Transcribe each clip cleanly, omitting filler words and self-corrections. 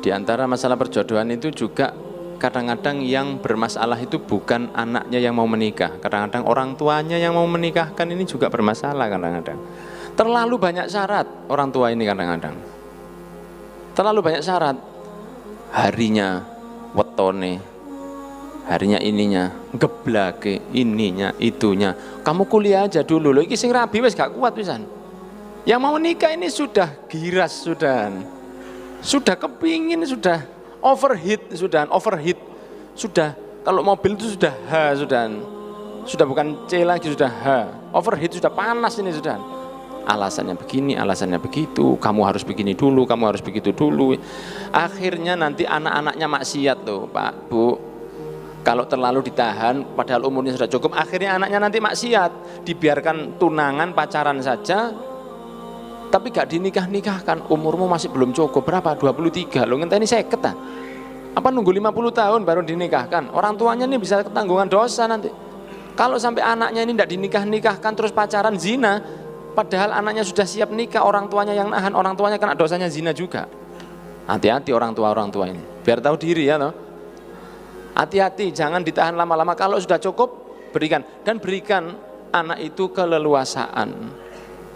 Di antara masalah perjodohan itu juga kadang-kadang yang bermasalah itu bukan anaknya yang mau menikah. Kadang-kadang orang tuanya yang mau menikahkan ini juga bermasalah kadang-kadang. Terlalu banyak syarat orang tua ini kadang-kadang. Terlalu banyak syarat. Harinya, wetone, harinya ininya, geblake, ininya, itunya. Kamu kuliah aja dulu loh, iki sing rabi wis gak kuat pisan. Yang mau nikah ini sudah giras sudah kepingin, sudah overheat, sudah kalau mobil itu sudah sudah bukan C lagi, sudah overheat, sudah panas ini sudah. Alasannya begini, alasannya begitu, kamu harus begini dulu, kamu harus begitu dulu. Akhirnya nanti anak-anaknya maksiat loh Pak, Bu. Kalau terlalu ditahan, padahal umurnya sudah cukup, akhirnya anaknya nanti maksiat. Dibiarkan tunangan, pacaran saja, tapi gak dinikah-nikahkan. Umurmu masih belum cukup, berapa? 23, lo ngenteni 50 ah? Apa nunggu 50 tahun baru dinikahkan? Orang tuanya ini bisa ketanggungan dosa nanti. Kalau sampai anaknya ini tidak dinikah-nikahkan terus pacaran zina, padahal anaknya sudah siap nikah, orang tuanya yang nahan, orang tuanya kena dosanya zina juga. Hati-hati orang tua ini, biar tahu diri ya toh. Hati-hati, jangan ditahan lama-lama. Kalau sudah cukup, berikan. Dan berikan anak itu keleluasaan.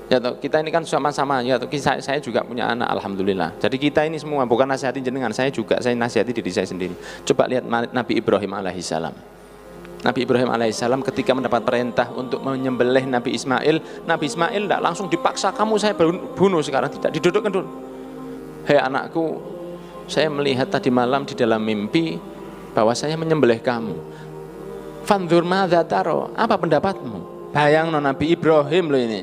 Ya toh, kita ini kan sama-sama, ya toh, saya juga punya anak, alhamdulillah. Jadi kita ini semua, bukan nasihatin jenengan, saya nasihati diri saya sendiri. Coba lihat Nabi Ibrahim alaihissalam. Nabi Ibrahim alaihissalam ketika mendapat perintah untuk menyembelih Nabi Ismail tidak langsung dipaksa, kamu saya bunuh sekarang, tidak, didudukkan dulu. Hei anakku, saya melihat tadi malam di dalam mimpi bahwa saya menyembelih kamu. Fandzur madza taro, apa pendapatmu? Bayang no Nabi Ibrahim loh ini.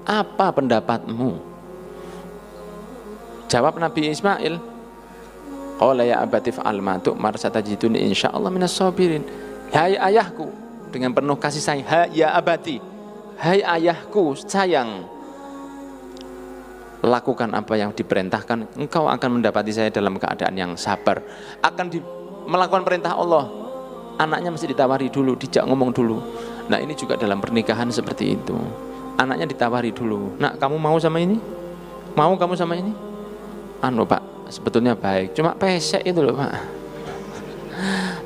Apa pendapatmu? Jawab Nabi Ismail, qala ya abati fa'al ma tu'mar satajiduni insyaallah minas sabirin. Hai ayahku, dengan penuh kasih sayang, ya abati, hai ayahku sayang, lakukan apa yang diperintahkan, engkau akan mendapati saya dalam keadaan yang sabar. Melakukan perintah Allah, anaknya mesti ditawari dulu, dijak ngomong dulu. Nah ini juga dalam pernikahan seperti itu. Anaknya ditawari dulu, nak kamu mau sama ini? Mau kamu sama ini? Anu Pak, sebetulnya baik, cuma pesek itu loh Pak.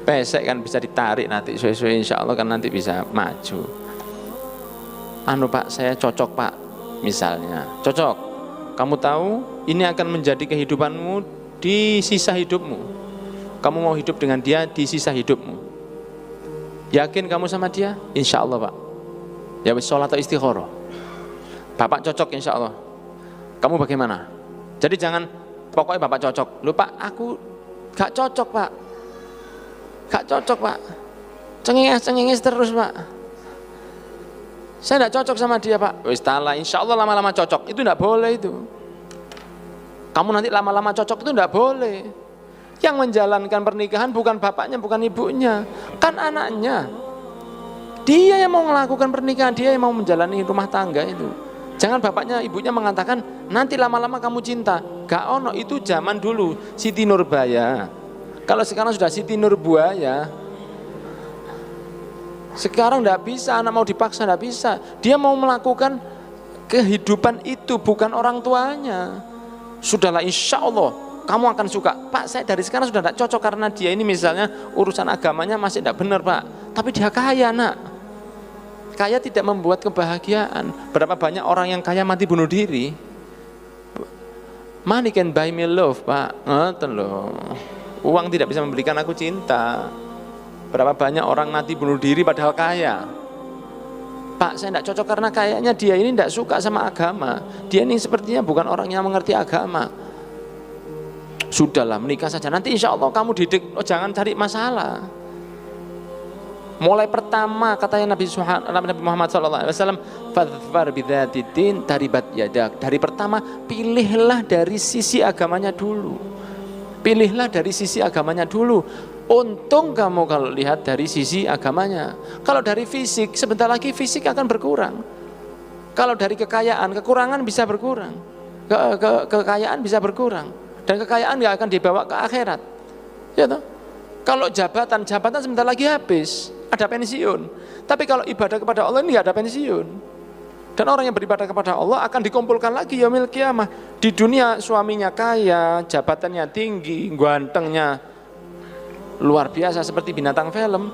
Pesek kan bisa ditarik nanti, suwe-suwe insya Allah kan nanti bisa maju. Anu Pak, saya cocok Pak, misalnya, cocok. Kamu tahu ini akan menjadi kehidupanmu di sisa hidupmu. Kamu mau hidup dengan dia di sisa hidupmu. Yakin kamu sama dia? Insya Allah Pak. Ya wis sholat atau istikharah. Bapak cocok insya Allah. Kamu bagaimana? Jadi jangan pokoknya Bapak cocok. Loh Pak, aku gak cocok Pak. Gak cocok Pak. Cengenges terus Pak. Saya gak cocok sama dia Pak. Wis tala, insya Allah lama-lama cocok. Itu gak boleh itu. Kamu nanti lama-lama cocok itu gak boleh. Yang menjalankan pernikahan bukan bapaknya, bukan ibunya, kan anaknya. Dia yang mau melakukan pernikahan, dia yang mau menjalani rumah tangga itu. Jangan bapaknya, ibunya mengatakan nanti lama-lama kamu cinta. Gak ono, itu zaman dulu Siti Nurbaya. Kalau sekarang sudah Siti Nurbuaya. Sekarang gak bisa, anak mau dipaksa gak bisa. Dia mau melakukan kehidupan itu, bukan orang tuanya. Sudahlah insya Allah kamu akan suka. Pak, saya dari sekarang sudah tidak cocok karena dia ini misalnya urusan agamanya masih tidak benar Pak. Tapi dia kaya nak. Kaya tidak membuat kebahagiaan. Berapa banyak orang yang kaya mati bunuh diri. Money can buy me love Pak. Ngoten loh. Uang tidak bisa memberikan aku cinta. Berapa banyak orang mati bunuh diri padahal kaya. Pak, saya tidak cocok karena kayaknya dia ini tidak suka sama agama. Dia ini sepertinya bukan orang yang mengerti agama. Sudahlah, menikah saja. Nanti insya Allah kamu didik. Oh, jangan cari masalah. Mulai pertama katanya Nabi Muhammad SAW, fadfar bidzatiddin taribat yadak. Dari pertama pilihlah dari sisi agamanya dulu. Pilihlah dari sisi agamanya dulu. Untung kamu kalau lihat dari sisi agamanya. Kalau dari fisik, sebentar lagi fisik akan berkurang. Kalau dari kekayaan, kekurangan bisa berkurang. Kekayaan bisa berkurang. Dan kekayaan nggak akan dibawa ke akhirat. Ya toh? Kalau jabatan sebentar lagi habis, ada pensiun. Tapi kalau ibadah kepada Allah ini nggak ada pensiun. Dan orang yang beribadah kepada Allah akan dikumpulkan lagi yaumil qiyamah. Di dunia suaminya kaya, jabatannya tinggi, gantengnya luar biasa seperti binatang film.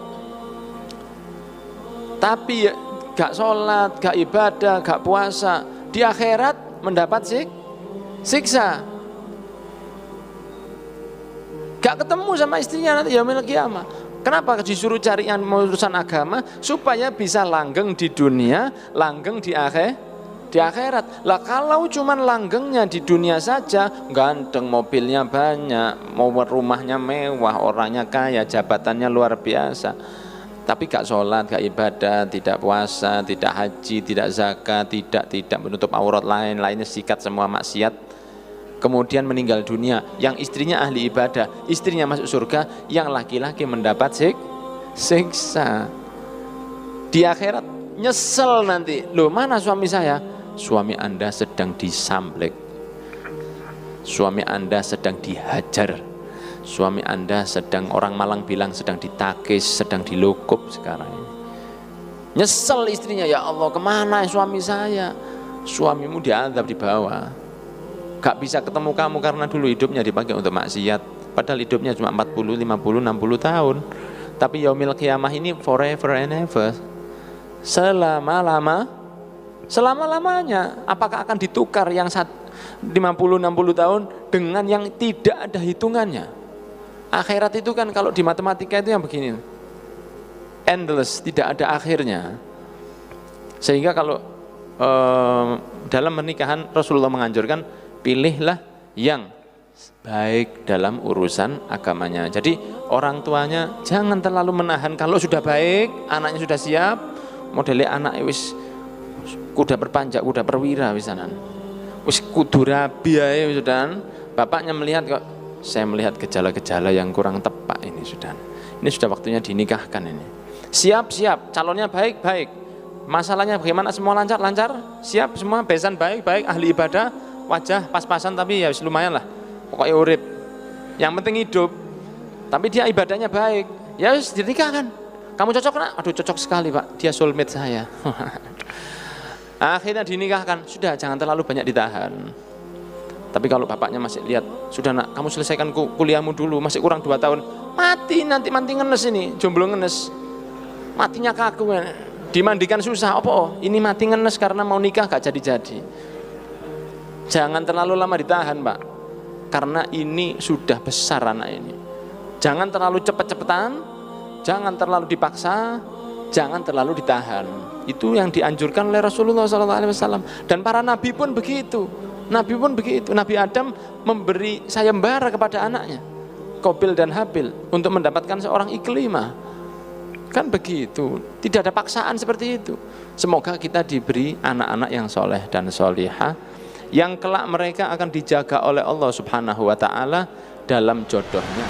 Tapi gak sholat, gak ibadah, gak puasa. Di akhirat mendapat siksa. Gak ketemu sama istrinya nanti yaumil qiyamah. Kenapa disuruh cari yang urusan agama? Supaya bisa langgeng di dunia, langgeng di akhirat. Lah kalau cuman langgengnya di dunia saja, ganteng, mobilnya banyak, mau rumahnya mewah, orangnya kaya, jabatannya luar biasa, tapi gak sholat, gak ibadah, tidak puasa, tidak haji, tidak zakat, tidak menutup aurat lainnya, sikat semua maksiat, kemudian meninggal dunia, yang istrinya ahli ibadah, istrinya masuk surga, yang laki-laki mendapat siksa. Di akhirat nyesel nanti, loh mana suami saya? Suami Anda sedang disamblek, suami Anda sedang dihajar, suami Anda sedang, orang Malang bilang sedang ditakis, sedang dilukup sekarang ini. Nyesel istrinya, ya Allah kemana suami saya? Suamimu diazab di bawah, gak bisa ketemu kamu karena dulu hidupnya dipakai untuk maksiat, padahal hidupnya cuma 40, 50, 60 tahun. Tapi yaumil qiyamah ini forever and ever, selama-lamanya. Apakah akan ditukar yang 50, 60 tahun dengan yang tidak ada hitungannya? Akhirat itu kan kalau di matematika itu yang begini, endless, tidak ada akhirnya. Sehingga kalau dalam pernikahan Rasulullah menganjurkan pilihlah yang baik dalam urusan agamanya. Jadi orang tuanya jangan terlalu menahan. Kalau sudah baik, anaknya sudah siap, modelnya anak wis kuda berpanjak, kuda perwira wisanan, wis kudu rabi ae sudah. Bapaknya melihat kok, saya melihat gejala-gejala yang kurang tepat ini sudah. Ini sudah waktunya dinikahkan ini. Siap, calonnya baik. Masalahnya bagaimana, semua lancar, siap semua, besan baik, ahli ibadah, wajah pas-pasan, tapi ya lumayan lah, pokoknya urip, yang penting hidup, tapi dia ibadahnya baik, ya harus dinikahkan. Kamu cocok nak? Aduh cocok sekali pak, dia soulmate saya. Akhirnya dinikahkan, sudah jangan terlalu banyak ditahan. Tapi kalau bapaknya masih lihat, sudah nak kamu selesaikan kuliahmu dulu, masih kurang 2 tahun, mati ngenes ini, jomblo ngenes, matinya kaku, dimandikan susah, ini mati ngenes karena mau nikah gak jadi-jadi. Jangan terlalu lama ditahan pak, karena ini sudah besar anak ini. Jangan terlalu cepat-cepatan, jangan terlalu dipaksa, jangan terlalu ditahan. Itu yang dianjurkan oleh Rasulullah SAW. Dan para nabi pun begitu. Nabi Adam memberi sayembara kepada anaknya, Qabil dan Habil, untuk mendapatkan seorang iklimah. Kan begitu, tidak ada paksaan seperti itu. Semoga kita diberi anak-anak yang soleh dan solihah, yang kelak mereka akan dijaga oleh Allah Subhanahu wa ta'ala dalam jodohnya.